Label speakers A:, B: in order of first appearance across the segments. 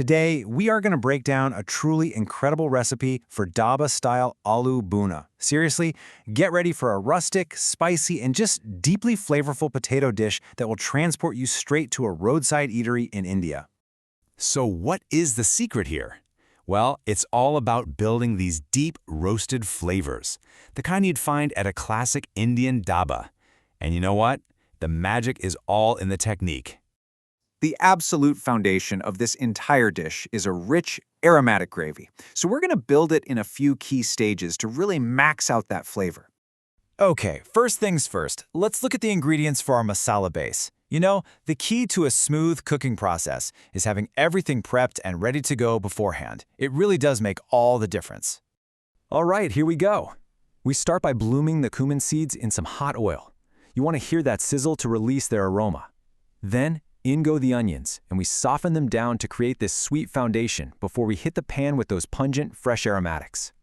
A: Today, we are going to break down a truly incredible recipe for Dhaba-style Aloo Bhuna. Seriously, get ready for a rustic, spicy, and just deeply flavorful potato dish that will transport you straight to a roadside eatery in India.
B: So what is the secret here? Well, it's all about building these deep roasted flavors, the kind you'd find at a classic Indian dhaba. And you know what? The magic is all in the technique.
C: The absolute foundation of this entire dish is a rich, aromatic gravy. So we're going to build it in a few key stages to really max out that flavor.
A: Okay, first things first, let's look at the ingredients for our masala base. You know, the key to a smooth cooking process is having everything prepped and ready to go beforehand. It really does make all the difference. All right, here we go. We start by blooming the cumin seeds in some hot oil. You want to hear that sizzle to release their aroma. Then, in go the onions, and we soften them down to create this sweet foundation before we hit the pan with those pungent, fresh aromatics.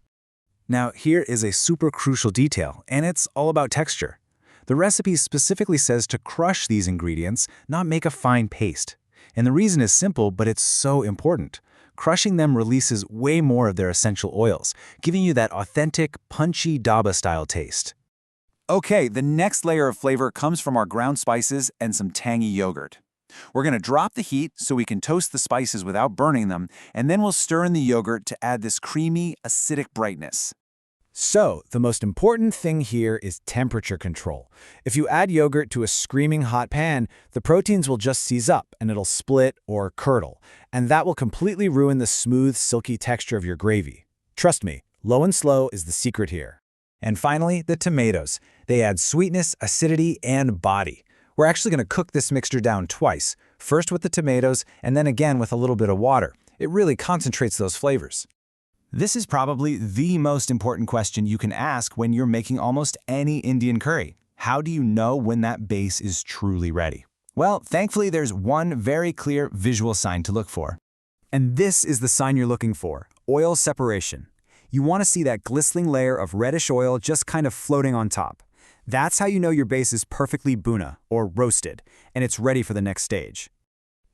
A: Now, here is a super crucial detail, and it's all about texture. The recipe specifically says to crush these ingredients, not make a fine paste. And the reason is simple, but it's so important. Crushing them releases way more of their essential oils, giving you that authentic, punchy dhaba-style taste. Okay, the next layer of flavor comes from our ground spices and some tangy yogurt. We're going to drop the heat so we can toast the spices without burning them, and then we'll stir in the yogurt to add this creamy, acidic brightness. So, the most important thing here is temperature control. If you add yogurt to a screaming hot pan, the proteins will just seize up and it'll split or curdle, and that will completely ruin the smooth, silky texture of your gravy. Trust me, low and slow is the secret here. And finally, the tomatoes. They add sweetness, acidity, and body. We're actually going to cook this mixture down twice, first with the tomatoes and then again with a little bit of water. It really concentrates those flavors. This is probably the most important question you can ask when you're making almost any Indian curry. How do you know when that base is truly ready? Well, thankfully there's one very clear visual sign to look for. And this is the sign you're looking for: oil separation. You want to see that glistening layer of reddish oil just kind of floating on top. That's how you know your base is perfectly bhuna, or roasted, and it's ready for the next stage.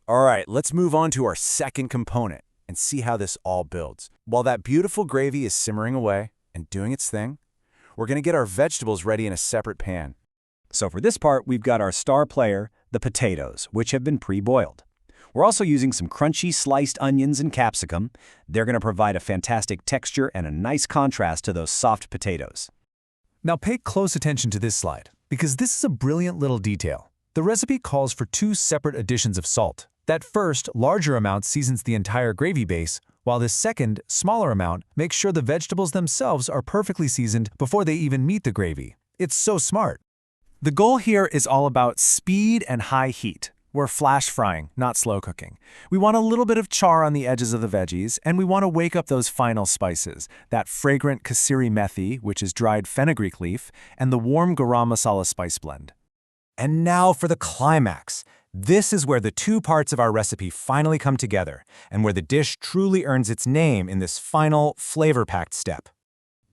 A: All right, let's move on to our second component and see how this all builds. While that beautiful gravy is simmering away and doing its thing, we're going to get our vegetables ready in a separate pan. So for this part, we've got our star player, the potatoes, which have been pre-boiled. We're also using some crunchy sliced onions and capsicum. They're going to provide a fantastic texture and a nice contrast to those soft potatoes. Now pay close attention to this slide, because this is a brilliant little detail. The recipe calls for 2 separate additions of salt. That first, larger amount seasons the entire gravy base, while this second, smaller amount makes sure the vegetables themselves are perfectly seasoned before they even meet the gravy. It's so smart. The goal here is all about speed and high heat. We're flash frying, not slow cooking. We want a little bit of char on the edges of the veggies, and we want to wake up those final spices, that fragrant kasuri methi, which is dried fenugreek leaf, and the warm garam masala spice blend. And now for the climax. This is where the 2 parts of our recipe finally come together, and where the dish truly earns its name in this final, flavor-packed step.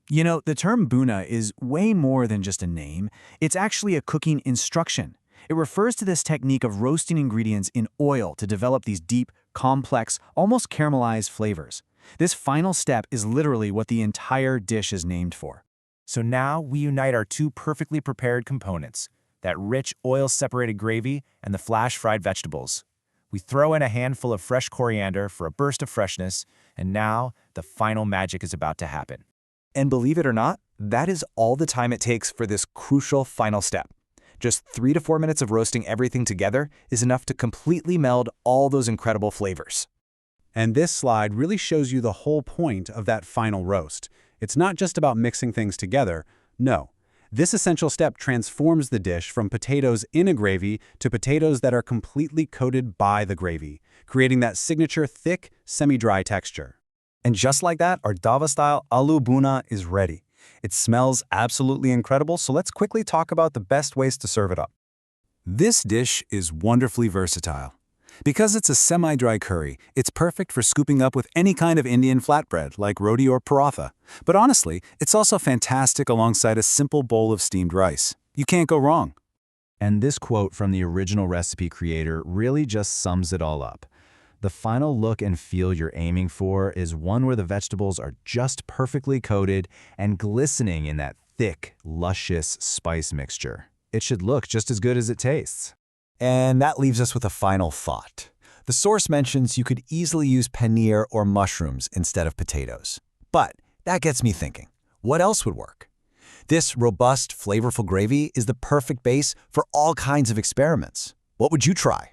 A: You know, the term bhuna is way more than just a name. It's actually a cooking instruction. It refers to this technique of roasting ingredients in oil to develop these deep, complex, almost caramelized flavors. This final step is literally what the entire dish is named for. So now we unite our 2 perfectly prepared components, that rich oil-separated gravy and the flash-fried vegetables. We throw in a handful of fresh coriander for a burst of freshness, and now the final magic is about to happen. And believe it or not, that is all the time it takes for this crucial final step. Just 3 to 4 minutes of roasting everything together is enough to completely meld all those incredible flavors.
D: And this slide really shows you the whole point of that final roast. It's not just about mixing things together. No. This essential step transforms the dish from potatoes in a gravy to potatoes that are completely coated by the gravy, creating that signature thick, semi-dry texture.
A: And just like that, our Dhaba-style Aloo Bhuna is ready. It smells absolutely incredible, so let's quickly talk about the best ways to serve it up. This dish is wonderfully versatile. Because it's a semi-dry curry, it's perfect for scooping up with any kind of Indian flatbread like roti or paratha. But honestly, it's also fantastic alongside a simple bowl of steamed rice. You can't go wrong. And this quote from the original recipe creator really just sums it all up.
B: The final look and feel you're aiming for is one where the vegetables are just perfectly coated and glistening in that thick, luscious spice mixture. It should look just as good as it tastes.
A: And that leaves us with a final thought. The source mentions you could easily use paneer or mushrooms instead of potatoes. But that gets me thinking, what else would work? This robust, flavorful gravy is the perfect base for all kinds of experiments. What would you try?